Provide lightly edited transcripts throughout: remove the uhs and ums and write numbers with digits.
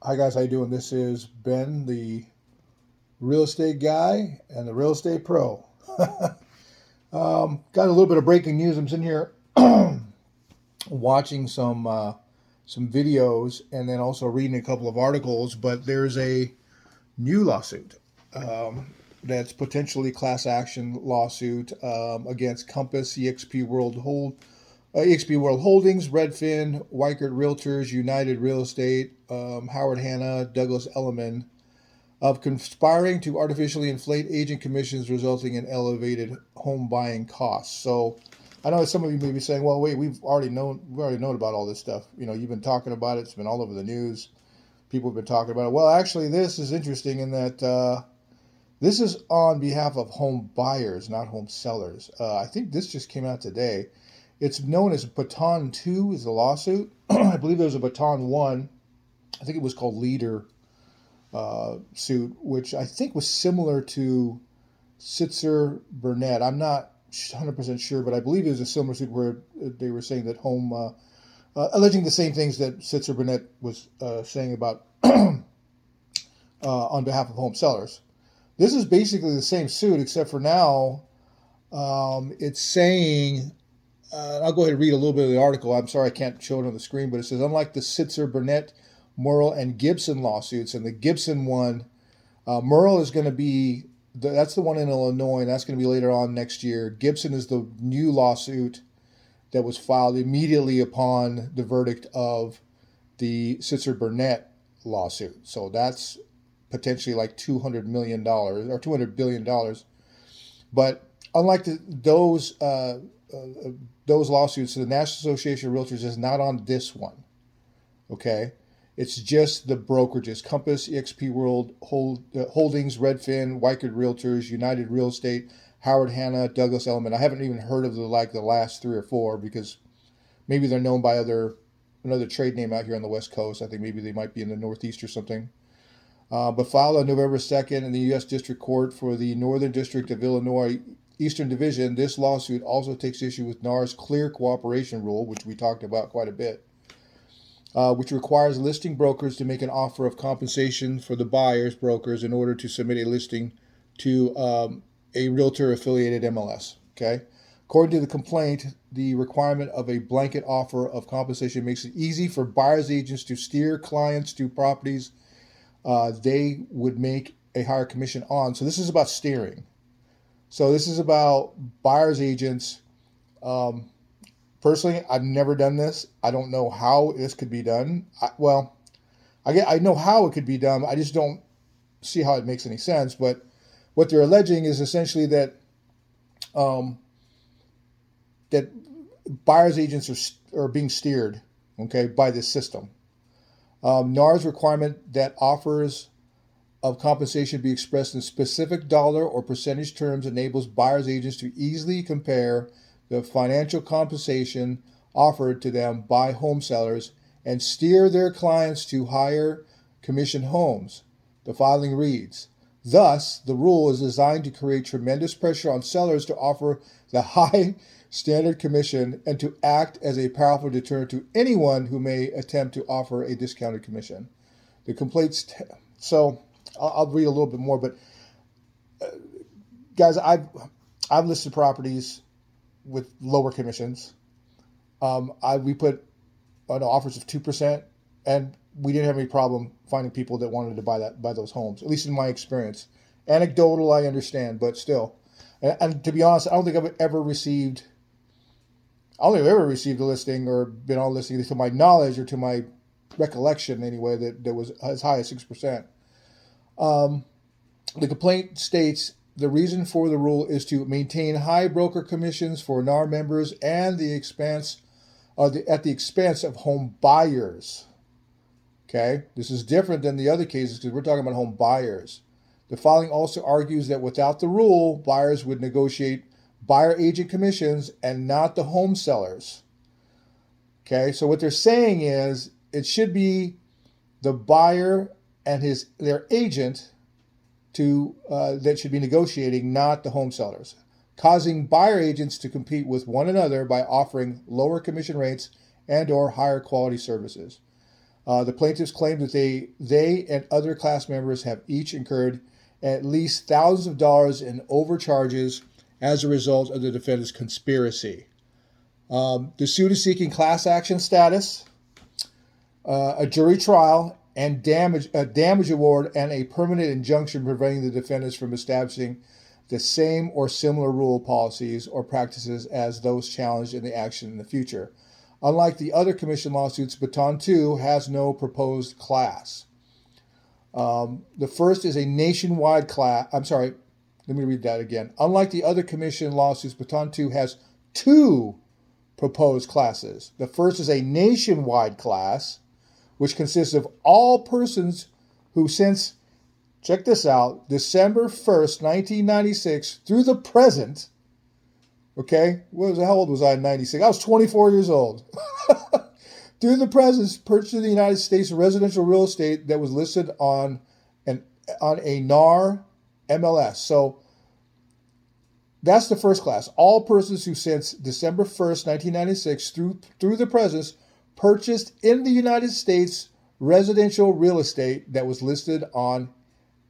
Hi guys, how you doing? This is Ben, the real estate guy and the real estate pro. Got a little bit of breaking news. I'm sitting here watching some videos and then also reading a couple of articles. But there's a new lawsuit that's potentially class action lawsuit against Compass, EXP World Holdings, Redfin, Weichert Realtors, United Real Estate, Howard Hanna, Douglas Elliman, of conspiring to artificially inflate agent commissions, resulting in elevated home buying costs. So, I know some of you may be saying, "Well, wait, we've already known about all this stuff. You've been talking about it. It's been all over the news. People have been talking about it." Well, actually, this is interesting in that this is on behalf of home buyers, not home sellers. I think this just came out today. It's known as Batton 2 is the lawsuit. I believe there was a Batton 1. I think it was called Leader suit, which I think was similar to Sitzer Burnett. I'm not 100% sure, but I believe it was a similar suit where they were saying that alleging the same things that Sitzer Burnett was saying about on behalf of home sellers. This is basically the same suit, except for now it's saying, I'll go ahead and read a little bit of the article. I'm sorry I can't show it on the screen, but it says, unlike the Sitzer, Burnett, Murrell, and Gibson lawsuits, and the Gibson one, Murrell is going to be, that's the one in Illinois, and that's going to be later on next year. Gibson is the new lawsuit that was filed immediately upon the verdict of the Sitzer Burnett lawsuit. So that's potentially like $200 million or $200 billion. But unlike those lawsuits, the National Association of Realtors is not on this one. Okay, it's just the brokerages: Compass, EXP World Holdings, Redfin, Weichert Realtors, United Real Estate, Howard Hanna, Douglas Elliman. I haven't even heard of the last three or four because maybe they're known by another trade name out here on the West Coast. I think maybe they might be in the Northeast or something. But filed on November 2nd in the U.S. District Court for the Northern District of Illinois Eastern Division, this lawsuit also takes issue with NAR's clear cooperation rule, which we talked about quite a bit, which requires listing brokers to make an offer of compensation for the buyer's brokers in order to submit a listing to a realtor-affiliated MLS. Okay, according to the complaint, the requirement of a blanket offer of compensation makes it easy for buyer's agents to steer clients to properties they would make a higher commission on. So this is about steering. So this is about buyer's agents. Personally, I've never done this. I don't know how this could be done. I know how it could be done. I just don't see how it makes any sense. But what they're alleging is essentially that that buyer's agents are being steered, okay, by this system. NAR's requirement that offers of compensation be expressed in specific dollar or percentage terms enables buyer's agents to easily compare the financial compensation offered to them by home sellers and steer their clients to higher commission homes. The filing reads, thus, the rule is designed to create tremendous pressure on sellers to offer the high standard commission and to act as a powerful deterrent to anyone who may attempt to offer a discounted commission. The complaints, so I'll read a little bit more, but guys, I've listed properties with lower commissions. We put offers of 2%, and we didn't have any problem finding people that wanted to buy those homes. At least in my experience, anecdotal, I understand, but still. And to be honest, I don't think I've ever received a listing or been on a listing, to my knowledge or to my recollection anyway, that was as high as 6%. The complaint states the reason for the rule is to maintain high broker commissions for NAR members and at the expense of home buyers. Okay, this is different than the other cases because we're talking about home buyers. The filing also argues that without the rule, buyers would negotiate buyer agent commissions and not the home sellers. Okay, so what they're saying is it should be the buyer and their agent that should be negotiating, not the home sellers, causing buyer agents to compete with one another by offering lower commission rates and or higher quality services. The plaintiffs claim that they and other class members have each incurred at least thousands of dollars in overcharges as a result of the defendant's conspiracy. The suit is seeking class action status, a jury trial, and a damage award, and a permanent injunction preventing the defendants from establishing the same or similar rule, policies, or practices as those challenged in the action in the future. Unlike the other commission lawsuits, Batton 2 has no proposed class. The first is a nationwide class. I'm sorry, let me read that again. Unlike the other commission lawsuits, Batton 2 has two proposed classes. The first is a nationwide class, which consists of all persons who since, check this out, December 1st, 1996 through the present, okay, how old was I in 96? I was 24 years old. Through the present, purchased in the United States residential real estate that was listed on a NAR MLS. So that's the first class. All persons who since December 1st, 1996 through the present purchased in the United States residential real estate that was listed on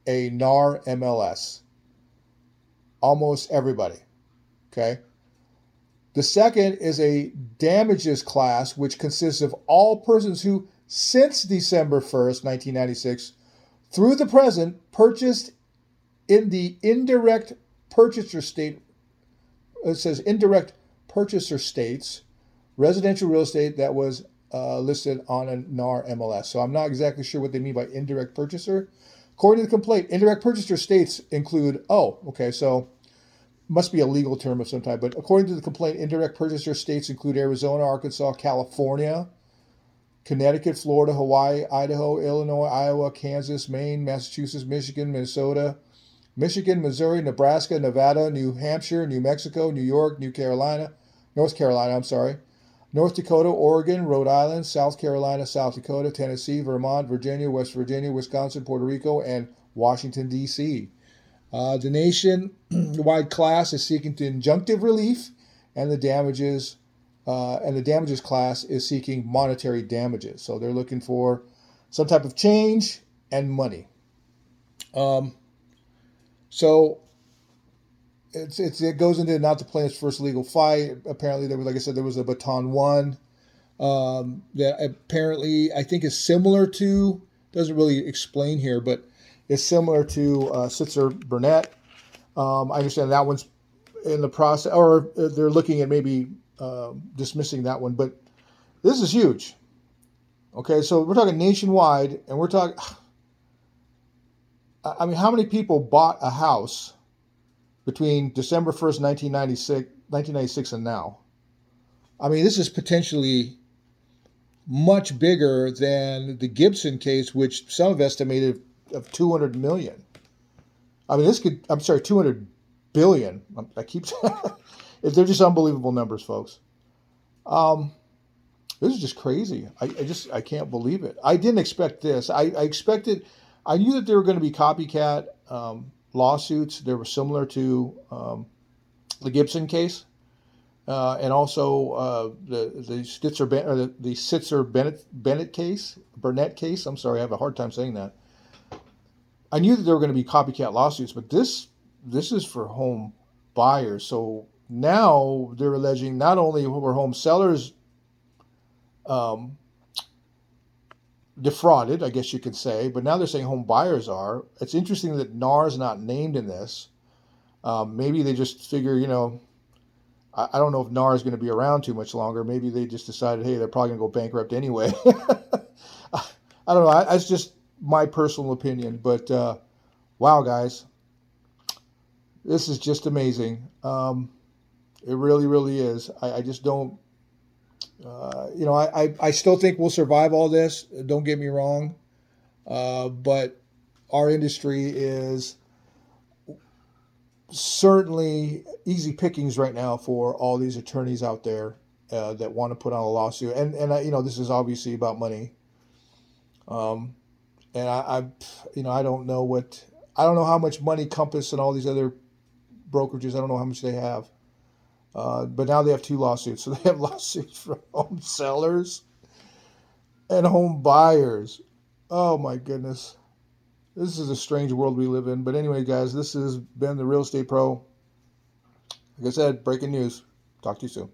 a NAR MLS. Almost everybody. Okay. The second is a damages class, which consists of all persons who since December 1st, 1996 through the present purchased in the indirect purchaser state. It says indirect purchaser states residential real estate that was listed on a NAR MLS. So I'm not exactly sure what they mean by indirect purchaser. According to the complaint, indirect purchaser states include, so must be a legal term of some type, but according to the complaint, indirect purchaser states include Arizona, Arkansas, California, Connecticut, Florida, Hawaii, Idaho, Illinois, Iowa, Kansas, Maine, Massachusetts, Michigan, Minnesota, Michigan, Missouri, Nebraska, Nevada, New Hampshire, New Mexico, New York, North Carolina, North Dakota, Oregon, Rhode Island, South Carolina, South Dakota, Tennessee, Vermont, Virginia, West Virginia, Wisconsin, Puerto Rico, and Washington, D.C. The nationwide class is seeking injunctive relief, and the damages class is seeking monetary damages. So they're looking for some type of change and money. So it goes into not the plaintiff's first legal fight. Apparently, there was a Batton 1 that apparently I think is similar to, doesn't really explain here, but is similar to Sitzer Burnett. I understand that one's in the process, or they're looking at maybe dismissing that one, but this is huge. Okay, so we're talking nationwide, and we're talking, I mean, how many people bought a house between December 1st, 1996 and now? I mean, this is potentially much bigger than the Gibson case, which some have estimated of 200 million. I mean, 200 billion. I keep they're just unbelievable numbers, folks. This is just crazy. I can't believe it. I didn't expect this. I knew that there were going to be copycat lawsuits. They were similar to the Gibson case, and also the Sitzer Burnett case. I'm sorry, I have a hard time saying that. I knew that there were going to be copycat lawsuits, but this is for home buyers. So now they're alleging not only were home sellers defrauded, I guess you could say, but now they're saying home buyers are. It's interesting that NAR is not named in this. Maybe they just figure, I don't know if NAR is going to be around too much longer. Maybe they just decided, hey, they're probably going to go bankrupt anyway. I don't know. That's just my personal opinion, but wow, guys, this is just amazing. It really, really is. I just don't, I still think we'll survive all this. Don't get me wrong. But our industry is certainly easy pickings right now for all these attorneys out there that want to put on a lawsuit. And this is obviously about money. And I don't know how much money Compass and all these other brokerages, I don't know how much they have. But now they have two lawsuits. So they have lawsuits from home sellers and home buyers. Oh my goodness. This is a strange world we live in. But anyway, guys, this has been the Real Estate Pro. Like I said, breaking news. Talk to you soon.